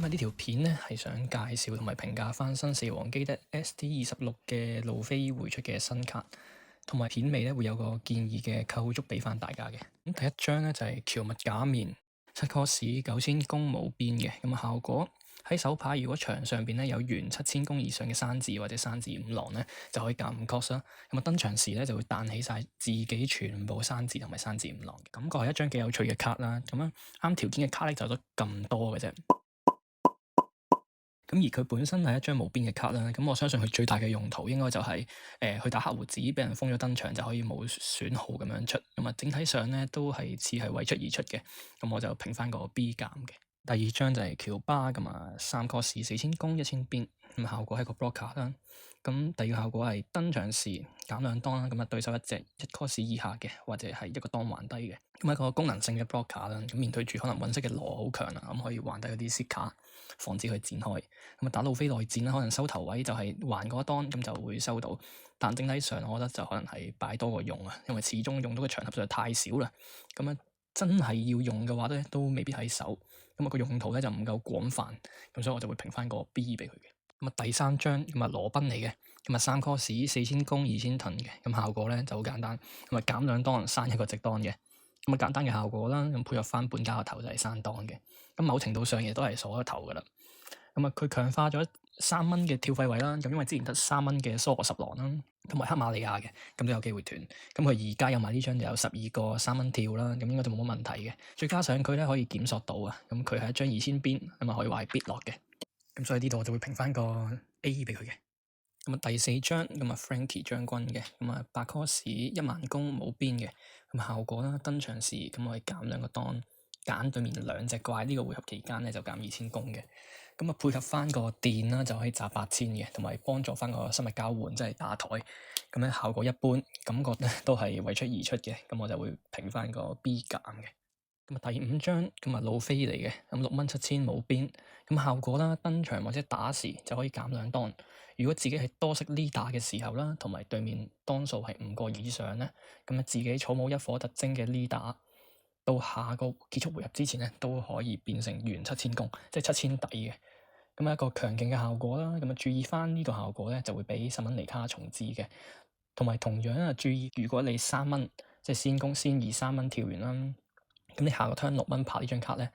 呢條片咧係想介紹同埋評價翻新四王基德 SD26嘅路飛會出嘅新卡，同埋片尾咧會有個建議嘅構築俾翻大家嘅。咁第一張咧就係喬物假面7 cos 9000公冇邊嘅，咁效果喺手牌如果牆上邊咧有圓7000公以上嘅山字或者山字五郎咧，就可以減5 cos 啦。咁登場時咧就會彈起晒自己全部山字同埋山字五郎嘅，感覺係一張幾有趣嘅卡啦。咁樣啱條件嘅卡咧就得咁多嘅啫。咁而佢本身係一張無邊嘅卡啦，咁我相信佢最大嘅用途應該就係去打黑胡子，俾人封咗登場就可以冇損耗咁樣出，咁啊整體上咧都係似係為出而出嘅，咁我就評翻個 B 減嘅。第二張就係喬巴咁啊，3 cos 4000公1000邊，咁效果係個 blocker 啦。咁第二個效果係登場時減2檔啦，咁啊對手一隻1 cos 以下嘅或者係一個檔還低嘅，咁一個功能性嘅 blocker 啦。咁面對住可能揾色嘅羅好強啊，咁可以還低嗰啲色卡，防止佢展開。咁啊打路飛內戰啦，可能收頭位就係還嗰一檔，咁就會收到。但整體上我覺得就可能係擺多個用啊，因為始終用到嘅場合實在太少啦。咁啊真係要用嘅話咧，都未必喺手。咁啊個用途咧就唔夠廣泛，咁所以我就會評翻個 B 俾佢嘅。咁啊第三張咁啊羅賓嚟嘅，咁啊3 cos 4000公2000盾嘅，咁效果咧就好簡單，咁啊減2檔刪一個直檔嘅，咁啊簡單嘅效果啦，咁配合翻本家個頭就係3檔嘅，咁某程度上亦都係鎖咗頭噶啦。咁啊佢強化咗3蚊嘅跳費位啦，咁因為之前得3蚊嘅蘇俄十郎啦，同埋黑馬利亞嘅，咁都有機會斷。咁佢而家有埋呢張就有12個3蚊跳啦，咁應該就冇乜問題嘅。再加上佢咧可以檢索到啊，咁佢係一張2000邊，咁啊可以話係必落嘅。咁所以呢度我就會評翻個 A 俾佢嘅。咁啊第四張咁啊 Frankie 將軍嘅，咁啊8 cos 10000公冇邊嘅，咁效果啦登場時咁我係減2個檔，揀對面2隻怪，呢個回合期間咧就減2000公嘅。咁啊配合翻個電啦，就可以賺8000嘅，同埋幫助翻個生物交換，即係打台。咁咧效果一般，感覺咧都係為出而出嘅，咁我就會評翻個 B 減嘅。咁啊第5張咁啊路飛嚟嘅，咁6蚊7000冇邊，咁效果啦登場或者打時就可以減2檔。如果自己係多色 leader 嘅時候啦，同埋對面檔數係5個以上咧，咁啊自己草冇一火特徵嘅 leader，到下個結束回合之前咧都可以變成圓7000公，即係7000底嘅。咁一個強勁嘅效果啦，咁啊注意翻呢個效果咧就會畀10蚊尼卡重置嘅，同埋同樣啊注意，如果你3蚊即係先攻先二3蚊跳完啦，咁你下個 turn 6蚊拍呢張卡咧，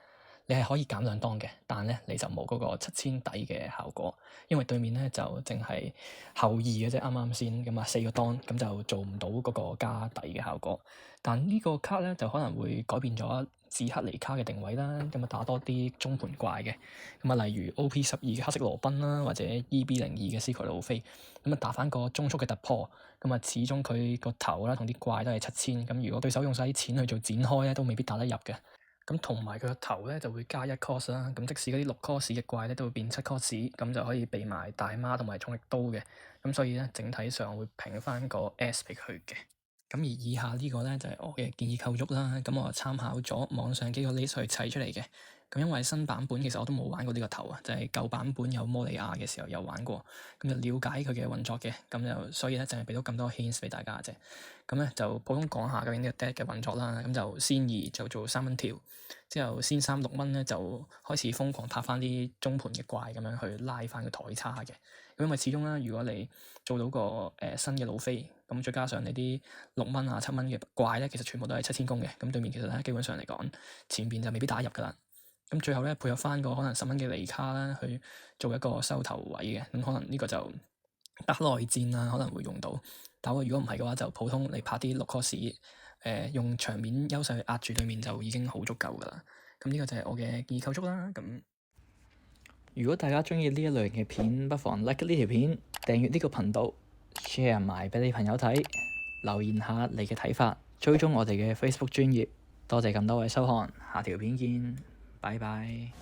你係可以減2檔嘅，但咧你就冇嗰個7000底嘅效果，因為對面咧就淨係後2嘅啫，啱啱先咁啊4個檔，咁就做唔到嗰個加底嘅效果。但呢個卡咧就可能會改變咗自克尼卡嘅定位啦，咁啊打多啲中盤怪嘅，咁啊例如 OP12嘅黑色羅賓啦，或者 EB02嘅斯凱路飛，咁啊打翻個中速嘅突破，咁啊始終佢個頭啦同啲怪都係7000，咁如果對手用晒啲錢去做展開咧，都未必打得入嘅。咁同埋佢個頭咧就會加1 cos 啦，咁即使嗰啲6 cos 嘅怪咧都會變7 cos，咁就可以避埋大媽同埋重力刀嘅，咁所以咧整體上我會評翻個 S 俾佢嘅。咁而以下呢個咧就係我嘅建議構築啦，咁我參考咗網上幾個 list 去砌出嚟嘅。咁因為新版本其實我都冇玩過呢個頭啊，就係舊版本有摩利亞嘅時候有玩過，咁就了解佢嘅運作嘅，咁就所以咧就係俾到咁多 hints 俾大家啫。咁咧就普通講下究竟呢個 deck 嘅運作啦，咁就先2就做3蚊跳，之後先3 6蚊咧就開始瘋狂拍翻啲中盤嘅怪咁樣去拉翻個台叉嘅。咁因為始終啦，如果你做到個新嘅路飛，咁再加上你啲6蚊啊7蚊嘅怪咧，其實全部都係7000公嘅，咁對面其實咧基本上嚟講前邊就未必打入噶啦。咁最後咧配合翻個可能10蚊嘅尼卡啦，去做一個收頭位嘅，咁可能呢個就打內戰啊可能會用到。但係如果唔係嘅話，就普通你拍啲6 cos，用場面優勢去壓住對面就已經好足夠噶啦。咁呢個就係我嘅建議構築啦。咁如果大家鍾意呢一類型嘅片，不妨 like 呢條片，訂閱呢個頻道，share 埋俾你朋友睇，留言下你嘅睇法，追蹤我哋嘅 Facebook 專頁。多謝咁多位收看，下條片見，拜拜。